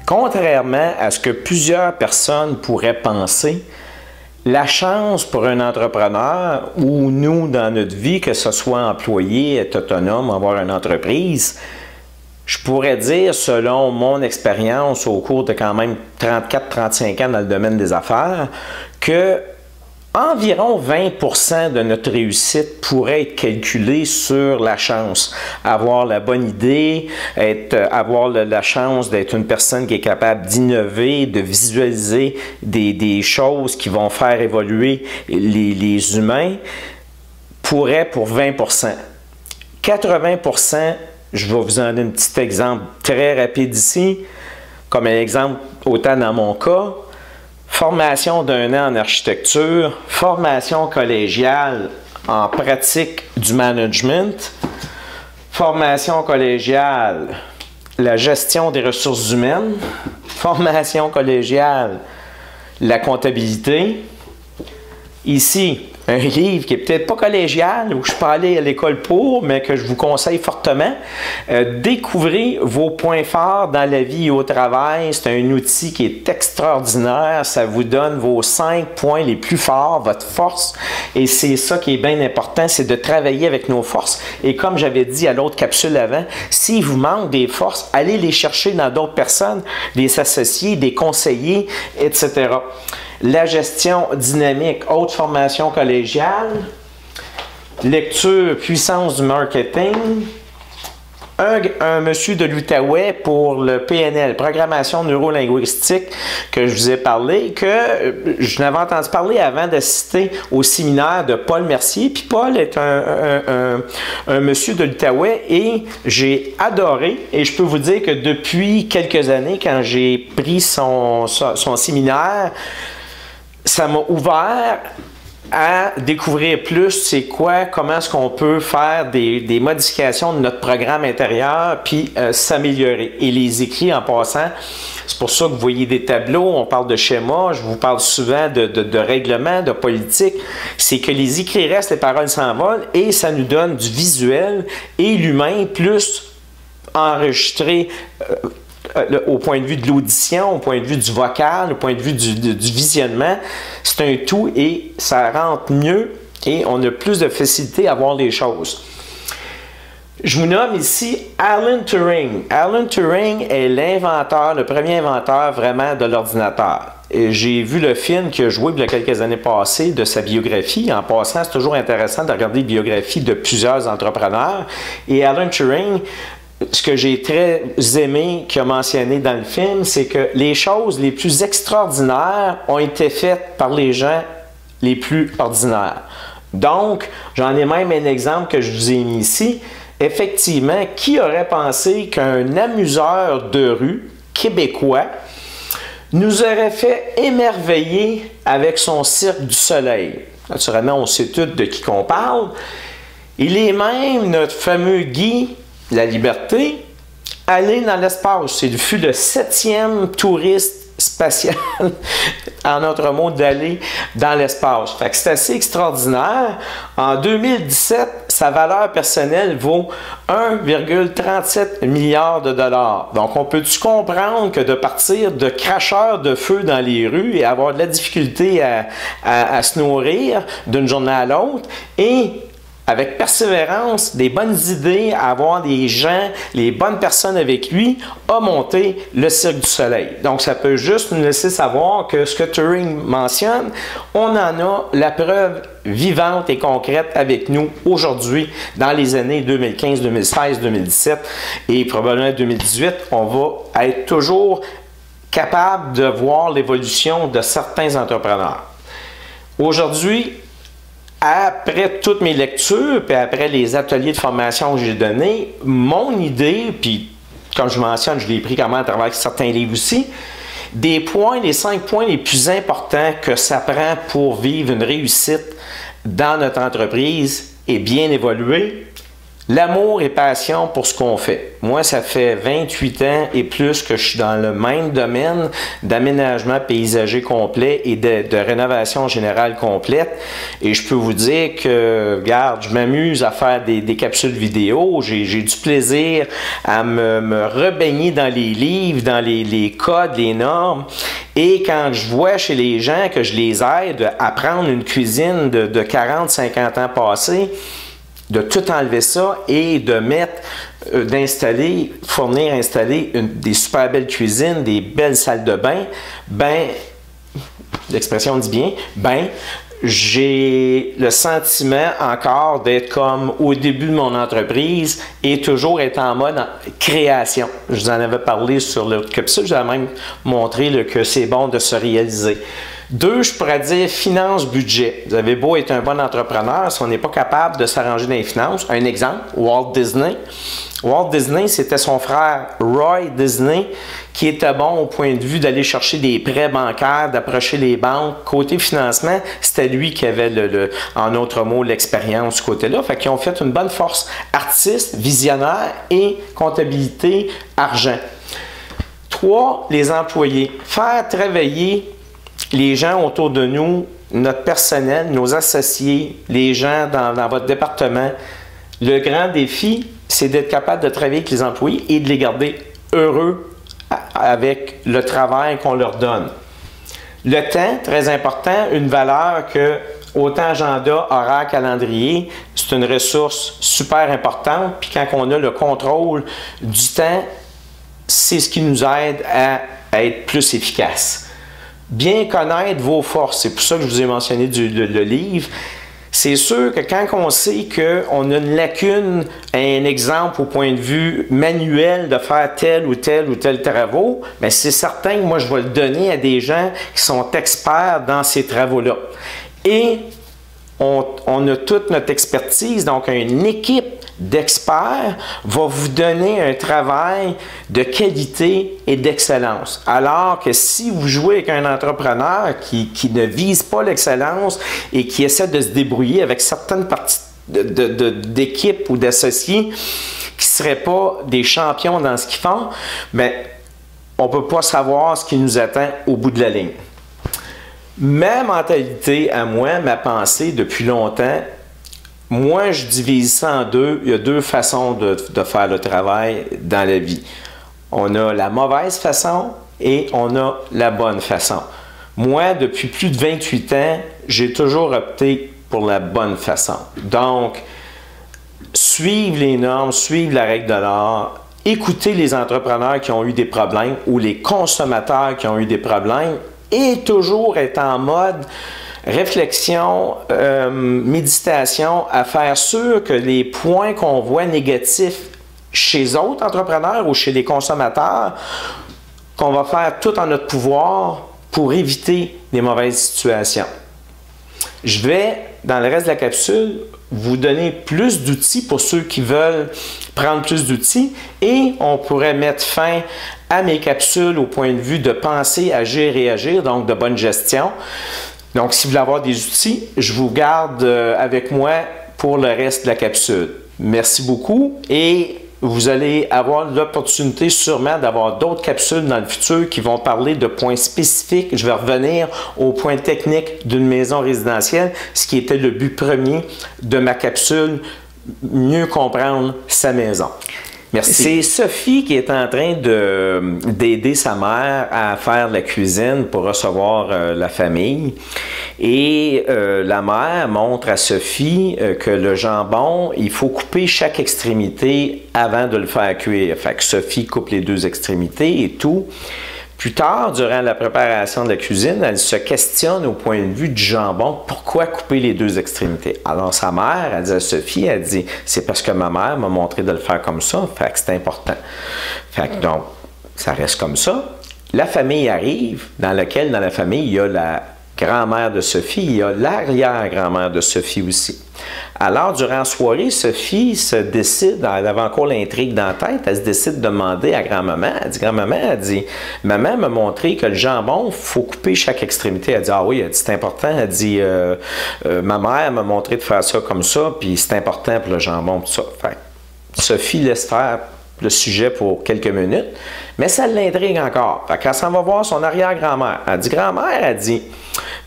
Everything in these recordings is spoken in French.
Contrairement à ce que plusieurs personnes pourraient penser, la chance pour un entrepreneur ou nous dans notre vie, que ce soit employé, être autonome, avoir une entreprise, je pourrais dire, selon mon expérience au cours de quand même 34-35 ans dans le domaine des affaires, que environ 20% de notre réussite pourrait être calculée sur la chance. Avoir la bonne idée, avoir la chance d'être une personne qui est capable d'innover, de visualiser des choses qui vont faire évoluer les humains, pourrait pour 20%. 80%, je vais vous en donner un petit exemple très rapide ici, comme un exemple autant dans mon cas, formation d'1 an en architecture, formation collégiale en pratique du management, formation collégiale, la gestion des ressources humaines, formation collégiale, la comptabilité. Ici, un livre qui n'est peut-être pas collégial, où je ne suis pas allé à l'école pour, mais que je vous conseille fortement. Découvrez vos points forts dans la vie et au travail. C'est un outil qui est extraordinaire. Ça vous donne vos 5 points les plus forts, votre force. Et c'est ça qui est bien important, c'est de travailler avec nos forces. Et comme j'avais dit à l'autre capsule avant, s'il vous manque des forces, allez les chercher dans d'autres personnes, des associés, des conseillers, etc. La gestion dynamique, haute formation collégiale, lecture, puissance du marketing, un monsieur de l'Outaouais pour le PNL, programmation neurolinguistique, que je vous ai parlé, que je n'avais entendu parler avant d'assister au séminaire de Paul Mercier. Puis Paul est un monsieur de l'Outaouais et j'ai adoré. Et je peux vous dire que depuis quelques années, quand j'ai pris son séminaire, ça m'a ouvert à découvrir plus c'est quoi, comment est-ce qu'on peut faire des modifications de notre programme intérieur puis s'améliorer. Et les écrits en passant, c'est pour ça que vous voyez des tableaux, on parle de schémas, je vous parle souvent de règlements, de politique. C'est que les écrits restent, les paroles s'envolent et ça nous donne du visuel et l'humain plus enregistré au point de vue de l'audition, au point de vue du vocal, au point de vue du visionnement. C'est un tout et ça rentre mieux et on a plus de facilité à voir les choses. Je vous nomme ici Alan Turing. Alan Turing est l'inventeur, le premier inventeur vraiment de l'ordinateur. J'ai vu le film qu'il a joué il y a quelques années passées de sa biographie. En passant, c'est toujours intéressant de regarder les biographies de plusieurs entrepreneurs. Et Alan Turing, ce que j'ai très aimé qu'il a mentionné dans le film, c'est que les choses les plus extraordinaires ont été faites par les gens les plus ordinaires. Donc, j'en ai même un exemple que je vous ai mis ici. Effectivement, qui aurait pensé qu'un amuseur de rue québécois nous aurait fait émerveiller avec son Cirque du Soleil? Naturellement, on sait tous de qui qu'on parle. Il est même notre fameux Guy La Liberté, aller dans l'espace. C'est fut le 7e touriste spatial, en notre mot, d'aller dans l'espace. Fait que c'est assez extraordinaire. En 2017, sa valeur personnelle vaut 1,37 milliard de dollars. Donc, on peut-tu comprendre que de partir de cracheurs de feu dans les rues et avoir de la difficulté à se nourrir d'une journée à l'autre et avec persévérance, des bonnes idées, à avoir des gens, les bonnes personnes avec lui, a monté le Cirque du Soleil. Donc, ça peut juste nous laisser savoir que ce que Turing mentionne, on en a la preuve vivante et concrète avec nous aujourd'hui, dans les années 2015, 2016, 2017 et probablement 2018. On va être toujours capable de voir l'évolution de certains entrepreneurs. Aujourd'hui, après toutes mes lectures, puis après les ateliers de formation que j'ai donnés, mon idée, puis comme je mentionne, je l'ai pris quand même à travers certains livres aussi, des points, les 5 points les plus importants que ça prend pour vivre une réussite dans notre entreprise et bien évoluer, L'amour et passion pour ce qu'on fait. Moi, ça fait 28 ans et plus que je suis dans le même domaine d'aménagement paysager complet et de rénovation générale complète. Et je peux vous dire que, regarde, je m'amuse à faire des capsules vidéo. J'ai du plaisir à me rebaigner dans les livres, dans les codes, les normes. Et quand je vois chez les gens que je les aide à prendre une cuisine de 40, 50 ans passés, de tout enlever ça et de mettre, fournir, installer des super belles cuisines, des belles salles de bain, ben, l'expression dit bien, ben, j'ai le sentiment encore d'être comme au début de mon entreprise et toujours être en mode création. Je vous en avais parlé sur l'autre capsule, j'avais même montré que c'est bon de se réaliser. 2, je pourrais dire finance, budget. Vous avez beau être un bon entrepreneur, si on n'est pas capable de s'arranger dans les finances. Un exemple, Walt Disney. Walt Disney, c'était son frère Roy Disney qui était bon au point de vue d'aller chercher des prêts bancaires, d'approcher les banques. Côté financement, c'était lui qui avait, en d'autres mots, l'expérience de ce côté-là. Fait qu'ils ont fait une bonne force artiste, visionnaire et comptabilité, argent. 3, les employés. Faire travailler les gens autour de nous, notre personnel, nos associés, les gens dans votre département. Le grand défi, c'est d'être capable de travailler avec les employés et de les garder heureux avec le travail qu'on leur donne. Le temps, très important, une valeur que autant agenda, horaire, calendrier, c'est une ressource super importante. Puis quand on a le contrôle du temps, c'est ce qui nous aide à être plus efficace. Bien connaître vos forces, c'est pour ça que je vous ai mentionné le livre. C'est sûr que quand on sait qu'on a une lacune, un exemple au point de vue manuel de faire tel ou tel travaux, bien c'est certain que moi je vais le donner à des gens qui sont experts dans ces travaux-là. Et on a toute notre expertise, donc une équipe d'experts va vous donner un travail de qualité et d'excellence. Alors que si vous jouez avec un entrepreneur qui ne vise pas l'excellence et qui essaie de se débrouiller avec certaines parties d'équipe ou d'associés qui ne seraient pas des champions dans ce qu'ils font, bien, on ne peut pas savoir ce qui nous attend au bout de la ligne. Ma mentalité à moi, ma pensée depuis longtemps, moi, je divise ça en deux. Il y a 2 façons de faire le travail dans la vie. On a la mauvaise façon et on a la bonne façon. Moi, depuis plus de 28 ans, j'ai toujours opté pour la bonne façon. Donc, suivre les normes, suivre la règle de l'art, écouter les entrepreneurs qui ont eu des problèmes ou les consommateurs qui ont eu des problèmes et toujours être en mode réflexion, méditation, à faire sûr que les points qu'on voit négatifs chez d'autres entrepreneurs ou chez les consommateurs, qu'on va faire tout en notre pouvoir pour éviter des mauvaises situations. Je vais, dans le reste de la capsule, vous donner plus d'outils pour ceux qui veulent prendre plus d'outils et on pourrait mettre fin à mes capsules au point de vue de penser, agir, réagir, donc de bonne gestion. Donc, si vous voulez avoir des outils, je vous garde avec moi pour le reste de la capsule. Merci beaucoup et vous allez avoir l'opportunité sûrement d'avoir d'autres capsules dans le futur qui vont parler de points spécifiques. Je vais revenir aux points techniques d'une maison résidentielle, ce qui était le but premier de ma capsule, mieux comprendre sa maison. Merci. C'est Sophie qui est en train d'aider sa mère à faire la cuisine pour recevoir la famille. Et la mère montre à Sophie que le jambon, il faut couper chaque extrémité avant de le faire cuire. Fait que Sophie coupe les 2 extrémités et tout. Plus tard, durant la préparation de la cuisine, elle se questionne au point de vue du jambon, pourquoi couper les 2 extrémités? Alors sa mère, elle dit à Sophie, elle dit, c'est parce que ma mère m'a montré de le faire comme ça, fait que c'est important. Fait que donc, ça reste comme ça. La famille arrive, dans la famille, il y a la grand-mère de Sophie, il y a l'arrière-grand-mère de Sophie aussi. Alors, durant la soirée, Sophie se décide, elle avait encore l'intrigue dans la tête, elle se décide de demander à grand-maman, elle dit, grand-maman, elle dit, maman m'a montré que le jambon, il faut couper chaque extrémité. Elle dit, ah oui, elle dit, c'est important. Elle dit, ma mère m'a montré de faire ça comme ça, puis c'est important pour le jambon, tout ça. Fait, Sophie laisse faire le sujet pour quelques minutes, mais ça l'intrigue encore. Fait qu'elle s'en va voir son arrière-grand-mère. Elle dit, grand-mère, elle dit,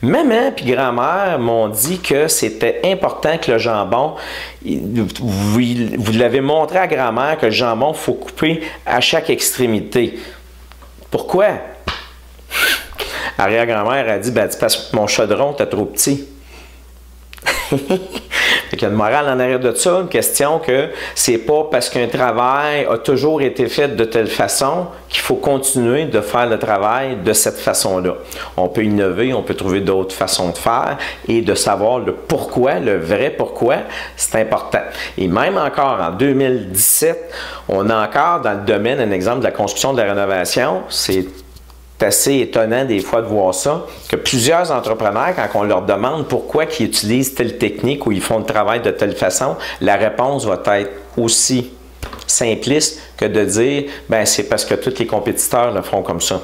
maman puis grand-mère m'ont dit que c'était important que le jambon, vous l'avez montré à grand-mère que le jambon, il faut couper à chaque extrémité. Pourquoi? Arrière-grand-mère a dit, ben, parce que mon chaudron était trop petit. Il y a une morale en arrière de ça, une question que c'est pas parce qu'un travail a toujours été fait de telle façon qu'il faut continuer de faire le travail de cette façon-là. On peut innover, on peut trouver d'autres façons de faire et de savoir le pourquoi, le vrai pourquoi, c'est important. Et même encore en 2017, on a encore dans le domaine, un exemple de la construction de la rénovation, c'est assez étonnant des fois de voir ça, que plusieurs entrepreneurs, quand on leur demande pourquoi ils utilisent telle technique ou ils font le travail de telle façon, la réponse va être aussi simpliste que de dire « ben c'est parce que tous les compétiteurs le font comme ça ».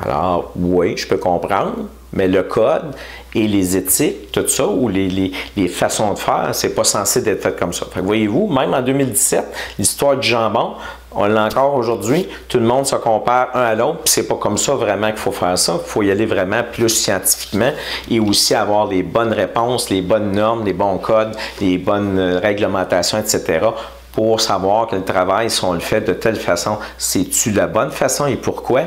Alors, oui, je peux comprendre, mais le code et les éthiques, tout ça, ou les façons de faire, c'est pas censé être fait comme ça. Fait que voyez-vous, même en 2017, l'histoire du jambon, on l'a encore aujourd'hui, tout le monde se compare un à l'autre, puis c'est pas comme ça vraiment qu'il faut faire ça. Il faut y aller vraiment plus scientifiquement et aussi avoir les bonnes réponses, les bonnes normes, les bons codes, les bonnes réglementations, etc., pour savoir que le travail, si on le fait de telle façon, c'est-tu la bonne façon et pourquoi?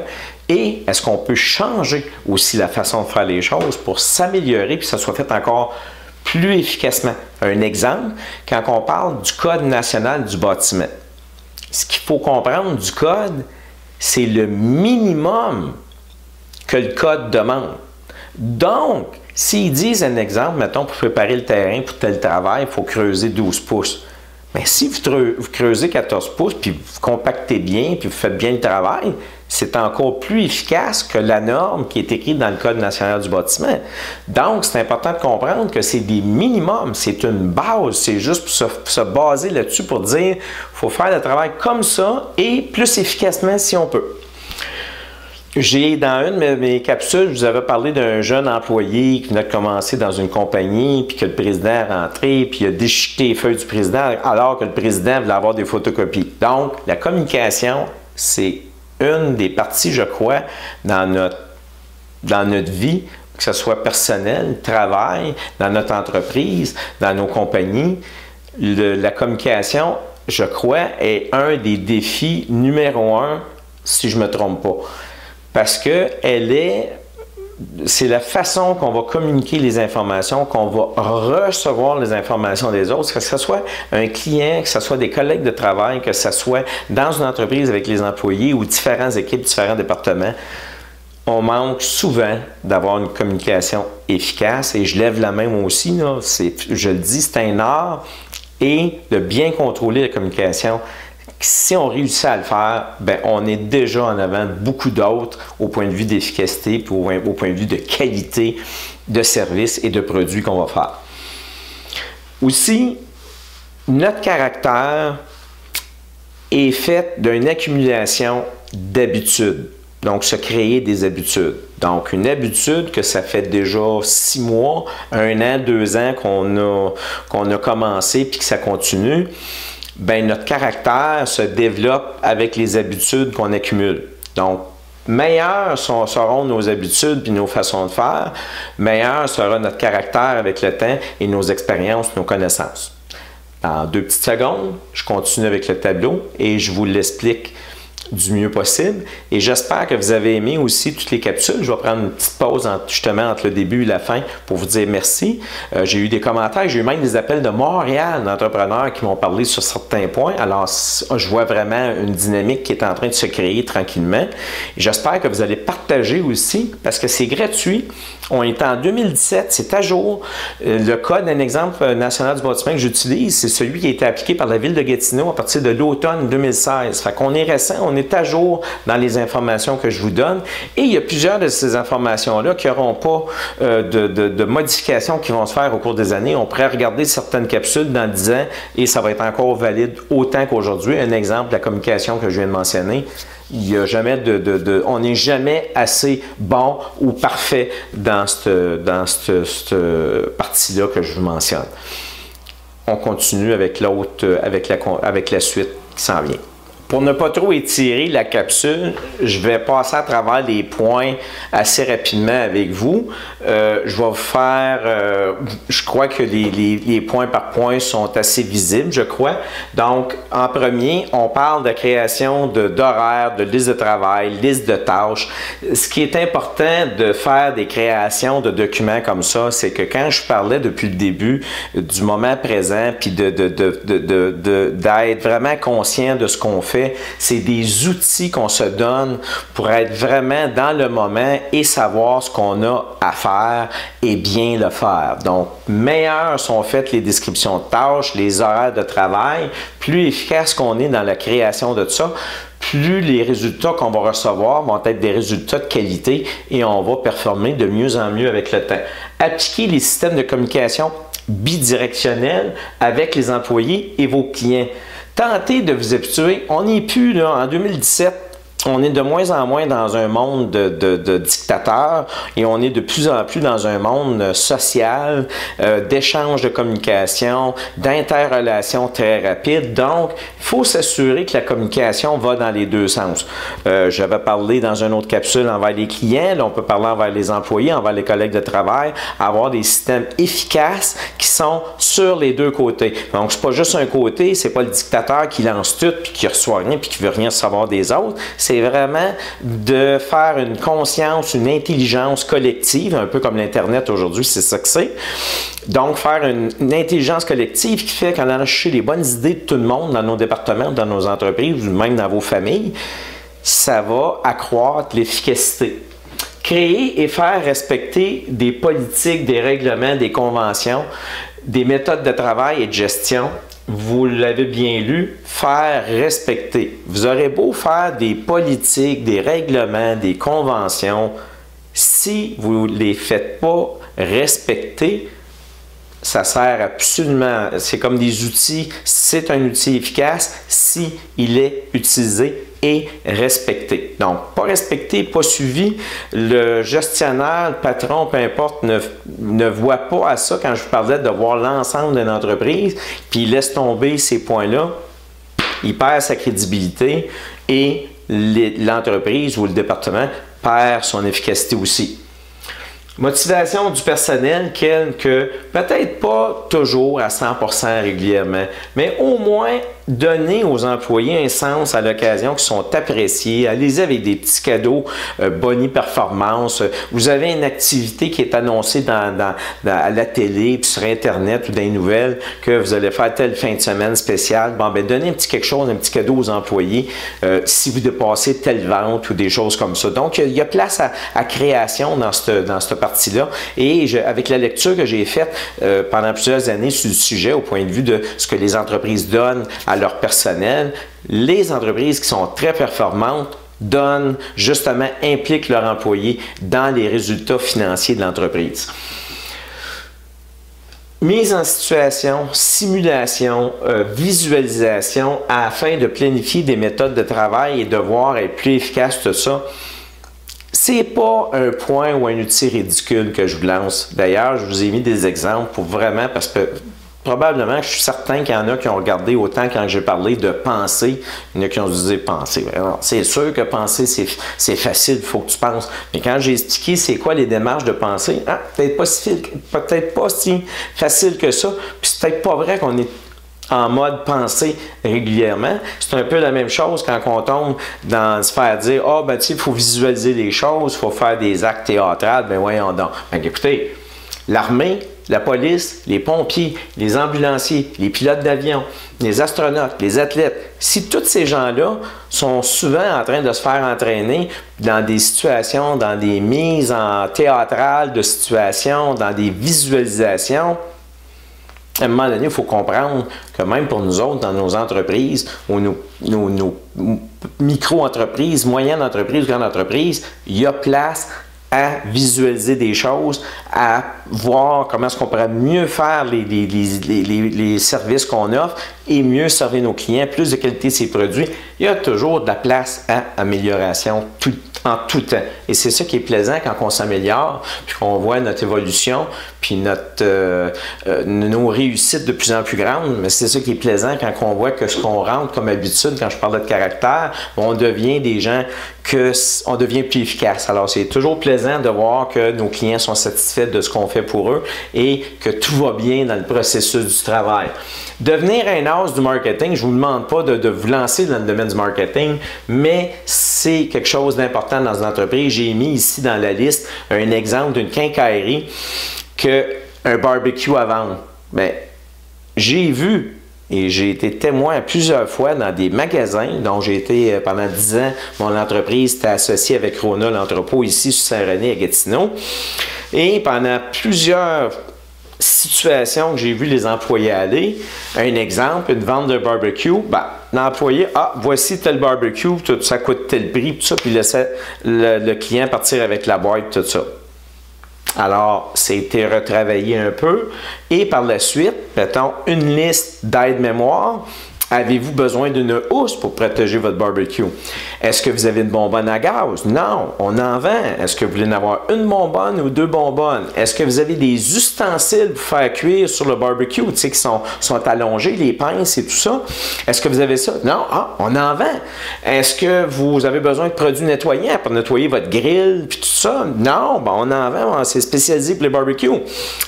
Et est-ce qu'on peut changer aussi la façon de faire les choses pour s'améliorer puis que ça soit fait encore plus efficacement? Un exemple, quand on parle du Code national du bâtiment, ce qu'il faut comprendre du code, c'est le minimum que le code demande. Donc, s'ils disent un exemple, mettons, pour préparer le terrain pour tel travail, il faut creuser 12 pouces. Mais si vous creusez 14 pouces, puis vous compactez bien, puis vous faites bien le travail, c'est encore plus efficace que la norme qui est écrite dans le Code national du bâtiment. Donc, c'est important de comprendre que c'est des minimums, c'est une base, c'est juste pour se baser là-dessus pour dire qu'il faut faire le travail comme ça et plus efficacement si on peut. J'ai, dans une de mes capsules, je vous avais parlé d'un jeune employé qui venait de commencer dans une compagnie, puis que le président est rentré, puis il a déchiqueté les feuilles du président, alors que le président voulait avoir des photocopies. Donc, la communication, c'est une des parties, je crois, dans notre vie, que ce soit personnel, travail, dans notre entreprise, dans nos compagnies. La communication, je crois, est un des défis numéro un, si je ne me trompe pas. Parce que c'est la façon qu'on va communiquer les informations, qu'on va recevoir les informations des autres, que ce soit un client, que ce soit des collègues de travail, que ce soit dans une entreprise avec les employés ou différentes équipes, différents départements. On manque souvent d'avoir une communication efficace et je lève la main moi aussi, là, je le dis, c'est un art et de bien contrôler la communication. Si on réussit à le faire, ben on est déjà en avant de beaucoup d'autres au point de vue d'efficacité, puis au point de vue de qualité de service et de produits qu'on va faire. Aussi, notre caractère est fait d'une accumulation d'habitudes. Donc, se créer des habitudes. Donc, une habitude que ça fait déjà 6 mois, 1 an, 2 ans qu'on a commencé puis que ça continue, bien, notre caractère se développe avec les habitudes qu'on accumule. Donc, meilleures seront nos habitudes puis nos façons de faire, meilleur sera notre caractère avec le temps et nos expériences, nos connaissances. En 2 petites secondes, je continue avec le tableau et je vous l'explique du mieux possible. Et j'espère que vous avez aimé aussi toutes les capsules. Je vais prendre une petite pause justement entre le début et la fin pour vous dire merci. J'ai eu des commentaires, j'ai eu même des appels de Montréal d'entrepreneurs qui m'ont parlé sur certains points. Alors, je vois vraiment une dynamique qui est en train de se créer tranquillement. J'espère que vous allez partager aussi parce que c'est gratuit. On est en 2017, c'est à jour. Le code, un exemple national du bâtiment que j'utilise, c'est celui qui a été appliqué par la ville de Gatineau à partir de l'automne 2016. Fait qu'on est récent, on est à jour dans les informations que je vous donne. Et il y a plusieurs de ces informations-là qui n'auront pas de modifications qui vont se faire au cours des années. On pourrait regarder certaines capsules dans 10 ans et ça va être encore valide autant qu'aujourd'hui. Un exemple, la communication que je viens de mentionner. Il y a jamais on n'est jamais assez bon ou parfait dans cette partie-là que je vous mentionne. on continue avec l'autre, avec la suite qui s'en vient. Pour ne pas trop étirer la capsule, je vais passer à travers les points assez rapidement avec vous. Je vais vous faire, je crois que les points par point sont assez visibles, je crois. Donc, en premier, on parle de création d'horaires, de liste de travail, liste de tâches. Ce qui est important de faire des créations de documents comme ça, c'est que quand je parlais depuis le début du moment présent, puis d'être vraiment conscient de ce qu'on fait, c'est des outils qu'on se donne pour être vraiment dans le moment et savoir ce qu'on a à faire et bien le faire. Donc, meilleures sont faites les descriptions de tâches, les horaires de travail, plus efficace qu'on est dans la création de ça, plus les résultats qu'on va recevoir vont être des résultats de qualité et on va performer de mieux en mieux avec le temps. Appliquez les systèmes de communication bidirectionnels avec les employés et vos clients. Tentez de vous habituer. On n'est plus là, en 2017, on est de moins en moins dans un monde de dictateurs et on est de plus en plus dans un monde social, d'échange de communication, d'interrelation très rapide. Donc, il faut s'assurer que la communication va dans les deux sens. J'avais parlé dans une autre capsule envers les clients, là on peut parler envers les employés, envers les collègues de travail, avoir des systèmes efficaces qui sont sur les deux côtés. Donc, c'est pas juste un côté, c'est pas le dictateur qui lance tout puis qui reçoit rien puis qui veut rien savoir des autres. C'est vraiment de faire une conscience, une intelligence collective, un peu comme l'Internet aujourd'hui, c'est ça que c'est. Donc, faire une intelligence collective qui fait qu'on a cherché les bonnes idées de tout le monde dans nos départements, dans nos entreprises, ou même dans vos familles, ça va accroître l'efficacité. Créer et faire respecter des politiques, des règlements, des conventions, des méthodes de travail et de gestion. Vous l'avez bien lu, faire respecter. Vous aurez beau faire des politiques, des règlements, des conventions, si vous ne les faites pas respecter, ça sert absolument, c'est comme des outils, c'est un outil efficace si il est utilisé et respecté. Donc, pas respecté, pas suivi, le gestionnaire, le patron, peu importe, ne voit pas à ça quand je vous parlais de voir l'ensemble d'une entreprise, puis il laisse tomber ces points-là, il perd sa crédibilité et l'entreprise ou le département perd son efficacité aussi. Motivation du personnel, que peut-être pas toujours à 100% régulièrement, mais au moins donner aux employés un sens à l'occasion qui sont appréciés. Allez-y avec des petits cadeaux, boni performance. Vous avez une activité qui est annoncée à la télé, puis sur Internet ou dans les nouvelles, que vous allez faire telle fin de semaine spéciale. Bon, ben donnez un petit quelque chose, un petit cadeau aux employés si vous dépassez telle vente ou des choses comme ça. Donc, il y a place à création dans cette partie-là. Et avec la lecture que j'ai faite pendant plusieurs années sur le sujet, au point de vue de ce que les entreprises donnent à leur personnel, les entreprises qui sont très performantes impliquent leurs employés dans les résultats financiers de l'entreprise. Mise en situation, simulation, visualisation afin de planifier des méthodes de travail et de voir être plus efficace tout ça. C'est pas un point ou un outil ridicule que je vous lance. D'ailleurs, je vous ai mis des exemples pour vraiment, parce que probablement, je suis certain qu'il y en a qui ont regardé autant quand j'ai parlé de penser. Il y en a qui ont dit penser. C'est sûr que penser, c'est facile, il faut que tu penses. Mais quand j'ai expliqué c'est quoi les démarches de penser, peut-être pas si facile que ça. Puis c'est peut-être pas vrai qu'on est en mode pensée régulièrement. C'est un peu la même chose quand on tombe dans se faire dire il faut visualiser les choses, il faut faire des actes théâtrales. Ben voyons donc. Ben, écoutez, l'armée, la police, les pompiers, les ambulanciers, les pilotes d'avion, les astronautes, les athlètes, si tous ces gens-là sont souvent en train de se faire entraîner dans des situations, dans des mises en théâtrales de situations, dans des visualisations, à un moment donné, il faut comprendre que même pour nous autres, dans nos entreprises, ou nos micro-entreprises, moyennes entreprises, grandes entreprises, il y a place à visualiser des choses, à voir comment est-ce qu'on pourrait mieux faire les services qu'on offre et mieux servir nos clients, plus de qualité de ces produits. Il y a toujours de la place à amélioration tout le temps. en tout temps. Et c'est ça qui est plaisant quand on s'améliore, puis qu'on voit notre évolution, puis nos réussites de plus en plus grandes. Mais c'est ça qui est plaisant quand on voit que ce qu'on rentre comme habitude, quand je parle de caractère, on devient des gens on devient plus efficace. Alors, c'est toujours plaisant de voir que nos clients sont satisfaits de ce qu'on fait pour eux et que tout va bien dans le processus du travail. Devenir un as du marketing, je ne vous demande pas de vous lancer dans le domaine du marketing, mais c'est quelque chose d'important dans une entreprise. J'ai mis ici dans la liste un exemple d'une quincaillerie qu'un barbecue à vendre. Bien, j'ai vu et j'ai été témoin plusieurs fois dans des magasins dont j'ai été pendant 10 ans. Mon entreprise était associée avec Rona, l'entrepôt ici sur Saint-René à Gatineau. Et pendant plusieurs situations que j'ai vu les employés aller, un exemple, une vente de barbecue, l'employé, voici tel barbecue, tout ça coûte tel prix, tout ça, puis laissait le client partir avec la boîte, tout ça. Alors, c'était retravaillé un peu. Et par la suite, mettons une liste d'aide-mémoire. Avez-vous besoin d'une housse pour protéger votre barbecue? Est-ce que vous avez une bonbonne à gaz? Non, on en vend. Est-ce que vous voulez en avoir une bonbonne ou 2 bonbonnes? Est-ce que vous avez des ustensiles pour faire cuire sur le barbecue, tu sais, qui sont allongés, les pinces et tout ça? Est-ce que vous avez ça? Non, on en vend. Est-ce que vous avez besoin de produits nettoyants pour nettoyer votre grill puis tout ça? Non, on en vend. C'est spécialisé pour les barbecues.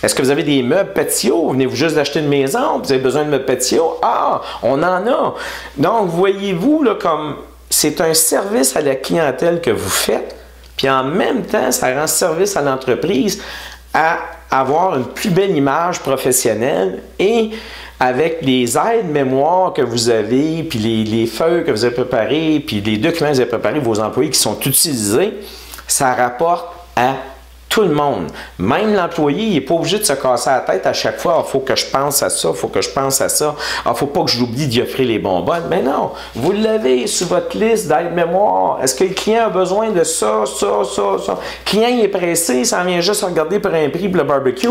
Est-ce que vous avez des meubles patio? Venez-vous juste d'acheter une maison? Vous avez besoin de meubles patio? On en a. Donc, voyez-vous, là, comme c'est un service à la clientèle que vous faites, puis en même temps, ça rend service à l'entreprise à avoir une plus belle image professionnelle et avec les aides-mémoires que vous avez, puis les feuilles que vous avez préparées, puis les documents que vous avez préparés, vos employés qui sont utilisés, ça rapporte à tout le monde. Même l'employé, il n'est pas obligé de se casser la tête à chaque fois. Il faut que je pense à ça, il faut que je pense à ça. Il ne faut pas que j'oublie d'y offrir les bonbonnes. Mais non, vous l'avez sur votre liste d'aide-mémoire. Est-ce que le client a besoin de ça, ça, ça, ça? Le client il est pressé, il s'en vient juste regarder pour un prix pour le barbecue.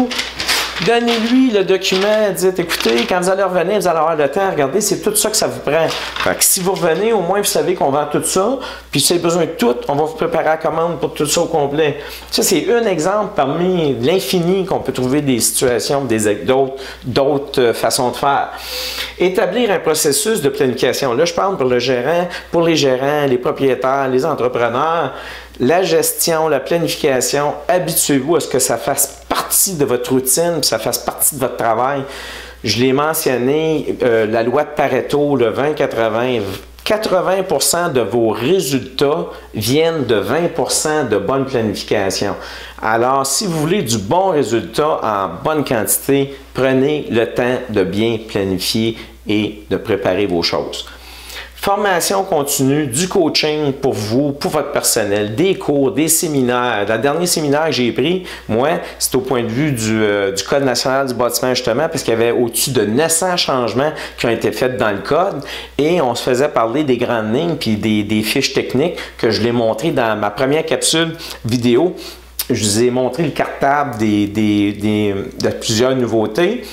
Donnez-lui le document, dites, écoutez, quand vous allez revenir, vous allez avoir le temps, regardez, c'est tout ça que ça vous prend. Fait que si vous revenez, au moins vous savez qu'on vend tout ça, puis si vous avez besoin de tout, on va vous préparer la commande pour tout ça au complet. Ça, c'est un exemple parmi l'infini qu'on peut trouver des situations, d'autres façons de faire. Établir un processus de planification. Là, je parle pour le gérant, pour les gérants, les propriétaires, les entrepreneurs. La gestion, la planification, habituez-vous à ce que ça fasse partie de votre routine, puis ça fasse partie de votre travail. Je l'ai mentionné, la loi de Pareto, le 20-80, 80% de vos résultats viennent de 20% de bonne planification. Alors, si vous voulez du bon résultat en bonne quantité, prenez le temps de bien planifier et de préparer vos choses. Formation continue, du coaching pour vous, pour votre personnel, des cours, des séminaires. Le dernier séminaire que j'ai pris, moi, c'est au point de vue du Code national du bâtiment, justement, parce qu'il y avait au-dessus de 900 changements qui ont été faits dans le code et on se faisait parler des grandes lignes puis des fiches techniques que je l'ai montré dans ma première capsule vidéo. Je vous ai montré le cartable de plusieurs nouveautés.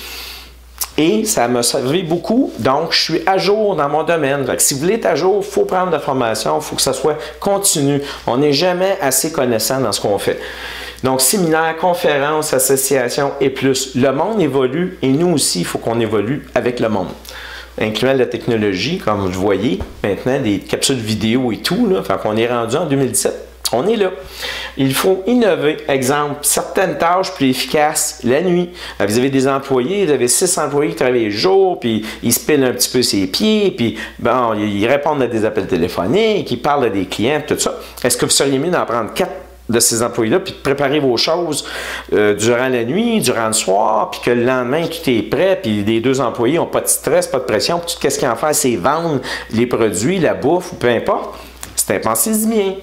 Et ça m'a servi beaucoup, donc je suis à jour dans mon domaine. Donc, si vous voulez être à jour, il faut prendre de la formation, il faut que ça soit continu. On n'est jamais assez connaissant dans ce qu'on fait. Donc, séminaires, conférences, associations et plus. Le monde évolue et nous aussi, il faut qu'on évolue avec le monde. Incluant la technologie, comme vous voyez, maintenant des capsules vidéo et tout, là, fait qu'on est rendu en 2017. On est là. Il faut innover. Exemple, certaines tâches plus efficaces la nuit. Vous avez des employés, vous avez 6 employés qui travaillent le jour, puis ils se pilent un petit peu ses pieds, puis bon, ils répondent à des appels téléphoniques, ils parlent à des clients, tout ça. Est-ce que vous seriez mieux d'en prendre 4 de ces employés-là, puis de préparer vos choses durant la nuit, durant le soir, puis que le lendemain, tout est prêt, puis les 2 employés n'ont pas de stress, pas de pression, puis tout ce qu'ils ont à faire, c'est vendre les produits, la bouffe, ou peu importe. C'est pensez-y bien.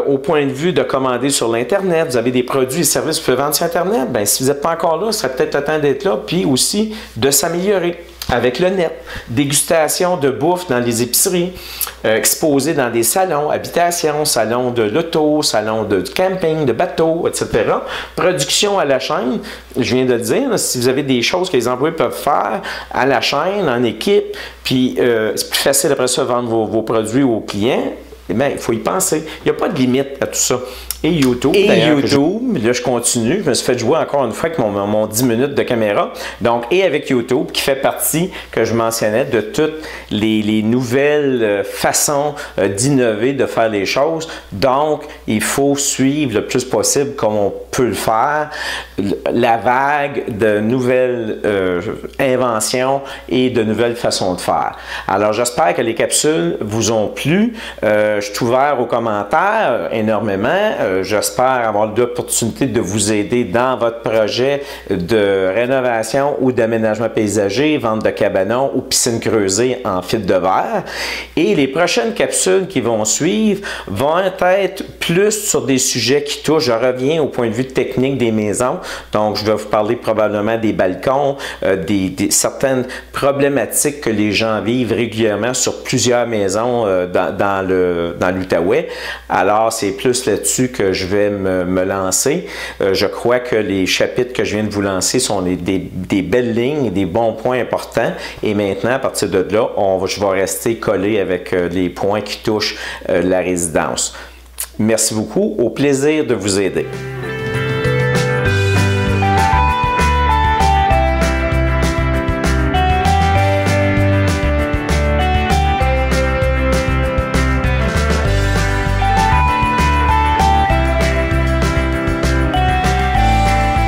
Au point de vue de commander sur l'Internet, vous avez des produits et services que vous pouvez vendre sur Internet, bien, si vous n'êtes pas encore là, ce serait peut-être le temps d'être là, puis aussi de s'améliorer avec le net. Dégustation de bouffe dans les épiceries, exposé dans des salons, habitations, salons de l'auto, salons de camping, de bateau, etc. Production à la chaîne, je viens de le dire, si vous avez des choses que les employés peuvent faire à la chaîne, en équipe, puis c'est plus facile après ça de vendre vos produits aux clients. eh bien, il faut y penser. Il n'y a pas de limite à tout ça. Et YouTube, là, je continue. Je me suis fait jouer encore une fois avec mon 10 minutes de caméra. Donc, et avec YouTube, qui fait partie, que je mentionnais, de toutes les nouvelles façons d'innover, de faire les choses. Donc, il faut suivre le plus possible, comme on peut le faire, la vague de nouvelles inventions et de nouvelles façons de faire. Alors, j'espère que les capsules vous ont plu. Je suis ouvert aux commentaires énormément. J'espère avoir l'opportunité de vous aider dans votre projet de rénovation ou d'aménagement paysager, vente de cabanons ou piscine creusée en fibre de verre. Et les prochaines capsules qui vont suivre vont être plus sur des sujets qui touchent, je reviens au point de vue technique des maisons. Donc, je vais vous parler probablement des balcons, certaines problématiques que les gens vivent régulièrement sur plusieurs maisons dans l'Outaouais. Alors, c'est plus là-dessus que je vais me lancer. Je crois que les chapitres que je viens de vous lancer sont des belles lignes et des bons points importants. Et maintenant, à partir de là, je vais rester collé avec les points qui touchent la résidence. Merci beaucoup. Au plaisir de vous aider.